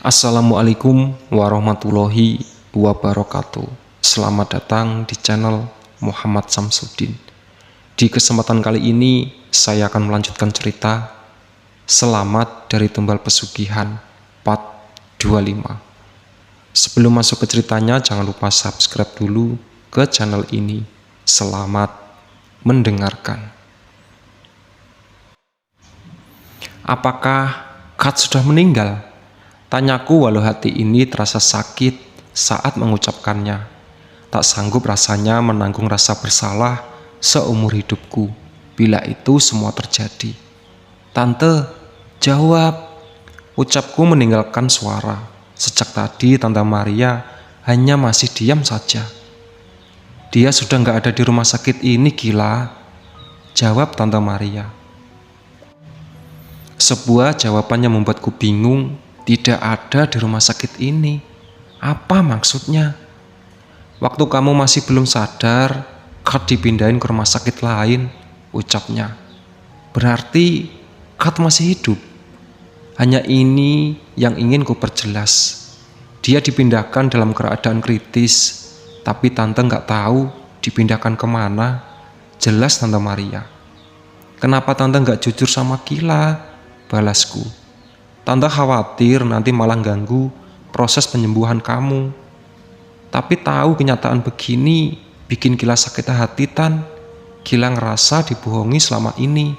Assalamualaikum warahmatullahi wabarakatuh. Selamat datang di channel Muhammad Samsudin. Di kesempatan kali ini saya akan melanjutkan cerita Selamat dari Tumbal Pesugihan part 25. Sebelum masuk ke ceritanya, jangan lupa subscribe dulu ke channel ini. Selamat mendengarkan. Apakah Kat sudah meninggal? Tanyaku walau hati ini terasa sakit saat mengucapkannya. Tak sanggup rasanya menanggung rasa bersalah seumur hidupku bila itu semua terjadi. Tante, jawab. Ucapku meninggalkan suara. Sejak tadi Tante Maria hanya masih diam saja. Dia sudah nggak ada di rumah sakit ini, gila. Jawab Tante Maria. Sebuah jawaban yang membuatku bingung. Tidak ada di rumah sakit ini. Apa maksudnya? Waktu kamu masih belum sadar, Kat dipindahin ke rumah sakit lain, ucapnya. Berarti Kat masih hidup. Hanya ini yang ingin ku perjelas. Dia dipindahkan dalam keadaan kritis, tapi Tante nggak tahu dipindahkan kemana. Jelas Tante Maria. Kenapa Tante nggak jujur sama Kila? Balasku. Tante khawatir nanti malah ganggu proses penyembuhan kamu. Tapi tahu kenyataan begini bikin Kila sakit hati, Tan. Kila ngerasa dibohongi selama ini.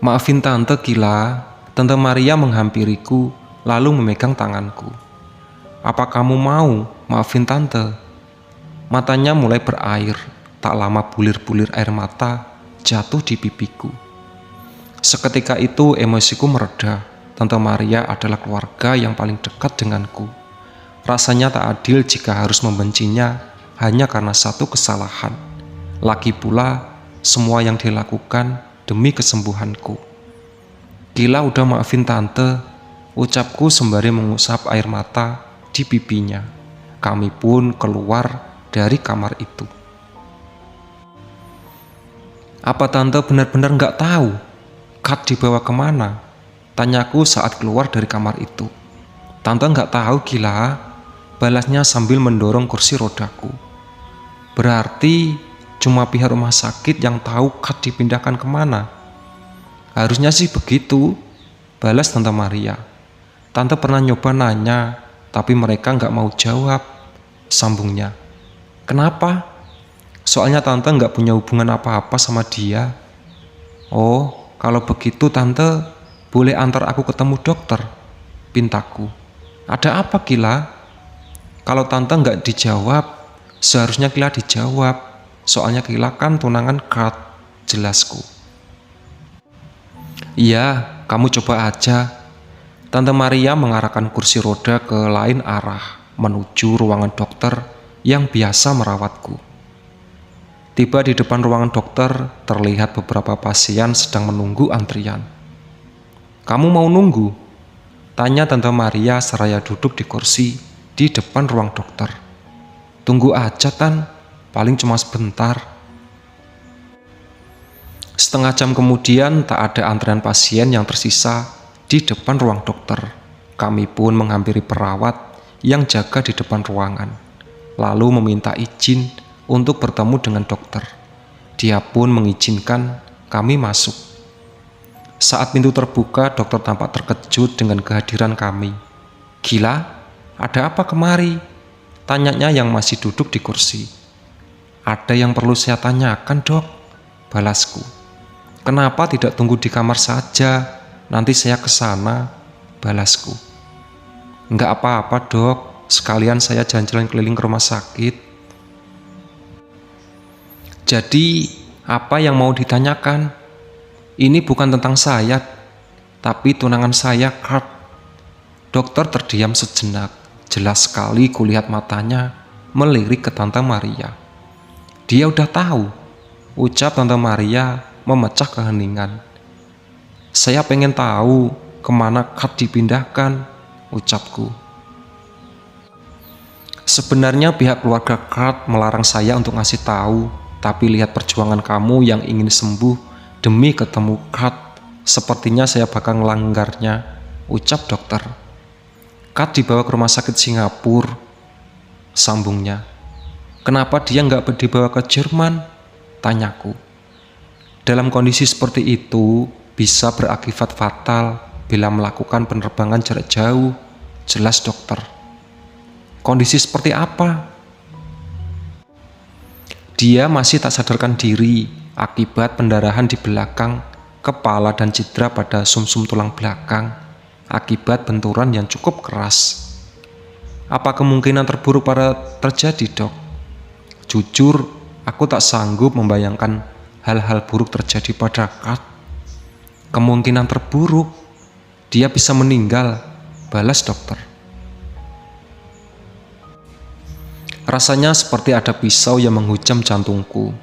Maafin Tante, Kila. Tante Maria menghampiriku lalu memegang tanganku. Apa kamu mau maafin Tante? Matanya mulai berair. Tak lama bulir-bulir air mata jatuh di pipiku. Seketika itu emosiku mereda. Tante Maria adalah keluarga yang paling dekat denganku. Rasanya tak adil jika harus membencinya hanya karena satu kesalahan. Lagi pula semua yang dilakukan demi kesembuhanku. Kila udah maafin Tante, ucapku sembari mengusap air mata di pipinya. Kami pun keluar dari kamar itu. Apa Tante benar-benar nggak tahu Kat dibawa kemana? Tanyaku saat keluar dari kamar itu. Tante nggak tahu, Gila. Balasnya sambil mendorong kursi rodaku. Berarti cuma pihak rumah sakit yang tahu Kat dipindahkan kemana? Harusnya sih begitu, balas Tante Maria. Tante pernah nyoba nanya, tapi mereka nggak mau jawab, sambungnya. Kenapa? Soalnya Tante nggak punya hubungan apa-apa sama dia. Oh, kalau begitu Tante boleh antar aku ketemu dokter, pintaku. Ada apa, Kila? Kalau Tante nggak dijawab, seharusnya Kila dijawab. Soalnya Kila kan tunangan Kat, jelasku. Iya, kamu coba aja. Tante Maria mengarahkan kursi roda ke lain arah, menuju ruangan dokter yang biasa merawatku. Tiba di depan ruangan dokter, terlihat beberapa pasien sedang menunggu antrian. Kamu mau nunggu? Tanya Tante Maria seraya duduk di kursi di depan ruang dokter. Tunggu aja, Tan. Paling cuma sebentar. Setengah jam kemudian tak ada antrian pasien yang tersisa di depan ruang dokter. Kami pun menghampiri perawat yang jaga di depan ruangan, lalu meminta izin untuk bertemu dengan dokter. Dia pun mengizinkan kami masuk. Saat pintu terbuka, dokter tampak terkejut dengan kehadiran kami. Gila, ada apa kemari? Tanyanya yang masih duduk di kursi. Ada yang perlu saya tanyakan, Dok, balasku. Kenapa tidak tunggu di kamar saja? Nanti saya ke sana, balasku. Enggak apa-apa, Dok. Sekalian saya jalan-jalan keliling ke rumah sakit. Jadi, apa yang mau ditanyakan? Ini bukan tentang saya, tapi tunangan saya, Kat. Dokter terdiam sejenak. Jelas sekali kulihat matanya melirik ke Tante Maria. Dia udah tahu, ucap Tante Maria memecah keheningan. Saya pengen tahu kemana Kat dipindahkan, ucapku. Sebenarnya pihak keluarga Kat melarang saya untuk ngasih tahu. Tapi lihat perjuangan kamu yang ingin sembuh demi ketemu Kat, Sepertinya saya bakal ngelanggarnya, ucap dokter. Kat dibawa ke rumah sakit Singapura, sambungnya. Kenapa dia nggak dibawa ke Jerman? Tanyaku. Dalam kondisi seperti itu, bisa berakibat fatal bila melakukan penerbangan jarak jauh, jelas dokter. Kondisi seperti apa? Dia masih tak sadarkan diri akibat pendarahan di belakang kepala dan cedera pada sumsum tulang belakang akibat benturan yang cukup keras. Apa kemungkinan terburuk pada terjadi, dok? Jujur, aku tak sanggup membayangkan hal-hal buruk terjadi pada Kat. Kemungkinan terburuk, dia bisa meninggal, balas dokter. Rasanya seperti ada pisau yang menghujam jantungku.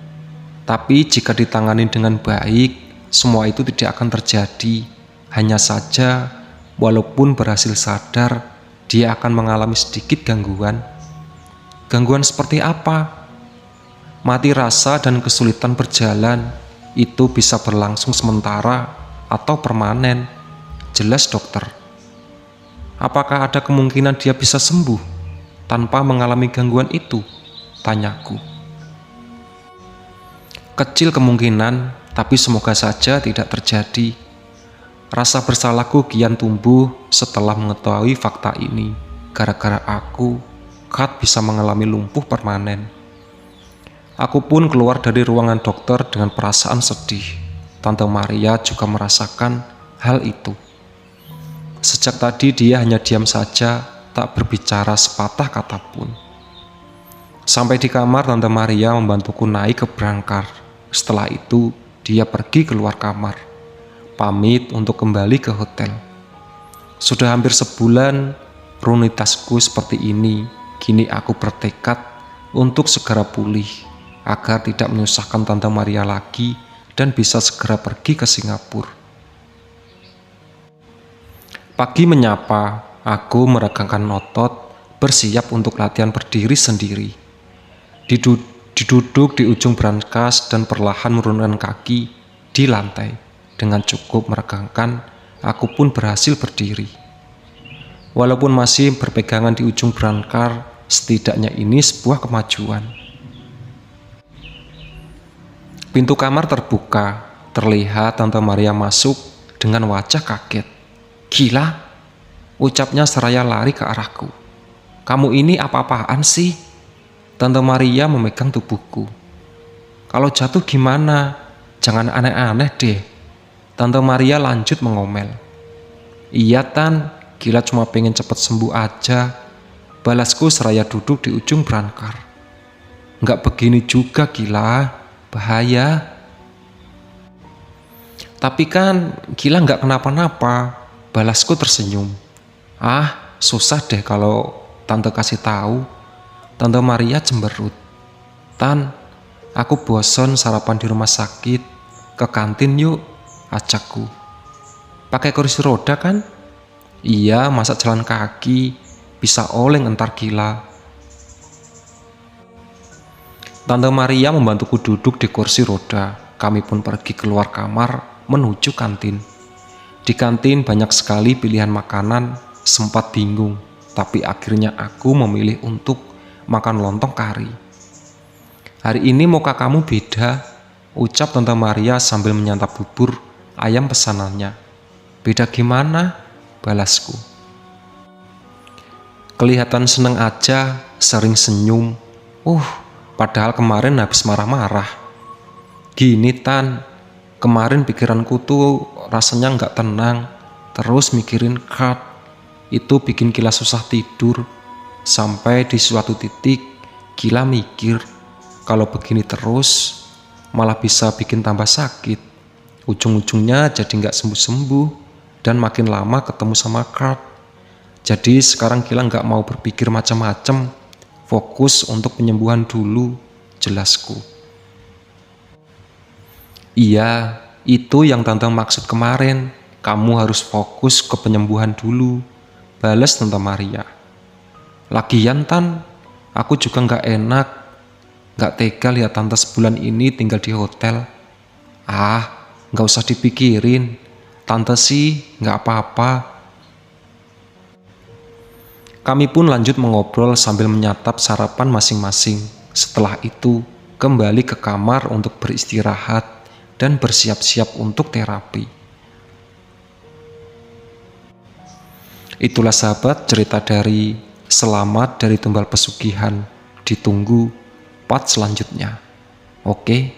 Tapi jika ditangani dengan baik, semua itu tidak akan terjadi. Hanya saja, walaupun berhasil sadar, dia akan mengalami sedikit gangguan. Gangguan seperti apa? Mati rasa dan kesulitan berjalan, itu bisa berlangsung sementara atau permanen, jelas dokter. Apakah ada kemungkinan dia bisa sembuh tanpa mengalami gangguan itu? Tanyaku. Kecil kemungkinan, tapi semoga saja tidak terjadi. Rasa bersalahku kian tumbuh setelah mengetahui fakta ini. Gara-gara aku, Kat bisa mengalami lumpuh permanen. Aku pun keluar dari ruangan dokter dengan perasaan sedih. Tante Maria juga merasakan hal itu. Sejak tadi dia hanya diam saja, tak berbicara sepatah kata pun. Sampai di kamar, Tante Maria membantuku naik ke brankar. Setelah itu, dia pergi keluar kamar, pamit untuk kembali ke hotel. Sudah hampir sebulan rutinitasku seperti ini. Kini aku bertekad untuk segera pulih, agar tidak menyusahkan Tante Maria lagi dan bisa segera pergi ke Singapura. Pagi menyapa, aku meregangkan otot, bersiap untuk latihan berdiri sendiri. Diduduk di ujung brankas dan perlahan menurunkan kaki di lantai. Dengan cukup meregangkan, aku pun berhasil berdiri. Walaupun masih berpegangan di ujung brankar, setidaknya ini sebuah kemajuan. Pintu kamar terbuka, terlihat Tante Maria masuk dengan wajah kaget. Gila, ucapnya seraya lari ke arahku. Kamu ini apa-apaan sih? Tante Maria memegang tubuhku. Kalau jatuh gimana? Jangan aneh-aneh deh. Tante Maria lanjut mengomel. Iya Tan, Gila cuma pengen cepet sembuh aja, balasku seraya duduk di ujung brankar. Nggak begini juga Gila, bahaya. Tapi kan Gila nggak kenapa-napa, balasku tersenyum. Ah, susah deh kalau Tante kasih tahu. Tante Maria cemberut. Tan, aku boson sarapan di rumah sakit. Ke kantin yuk, ajakku. Pakai kursi roda kan? Iya, masa jalan kaki, bisa oleng entar Gila. Tante Maria membantuku duduk di kursi roda. Kami pun pergi keluar kamar menuju kantin. Di kantin banyak sekali pilihan makanan, sempat bingung. Tapi akhirnya aku memilih untuk makan lontong kari. Hari ini muka kamu beda, ucap Tante Maria sambil menyantap bubur ayam pesanannya. Beda gimana? Balasku. Kelihatan seneng aja, sering senyum. Padahal kemarin habis marah-marah. Gini Tan, kemarin pikiranku tuh rasanya nggak tenang. Terus mikirin Kat. Itu bikin Gila susah tidur. Sampai di suatu titik Gila mikir, kalau begini terus malah bisa bikin tambah sakit. Ujung-ujungnya jadi nggak sembuh-sembuh dan makin lama ketemu sama Kat. Jadi sekarang Gila nggak mau berpikir macam-macam, fokus untuk penyembuhan dulu, jelasku. Iya, itu yang Tante maksud kemarin. Kamu harus fokus ke penyembuhan dulu, balas Tante Maria. Lagian Tan, aku juga nggak enak, nggak tega lihat Tante sebulan ini tinggal di hotel. Nggak usah dipikirin. Tante sih nggak apa-apa. Kami pun lanjut mengobrol sambil menyantap sarapan masing-masing. Setelah itu, kembali ke kamar untuk beristirahat dan bersiap-siap untuk terapi. Itulah sahabat cerita dari Selamat dari Tumbal Pesugihan. Ditunggu part selanjutnya. Oke.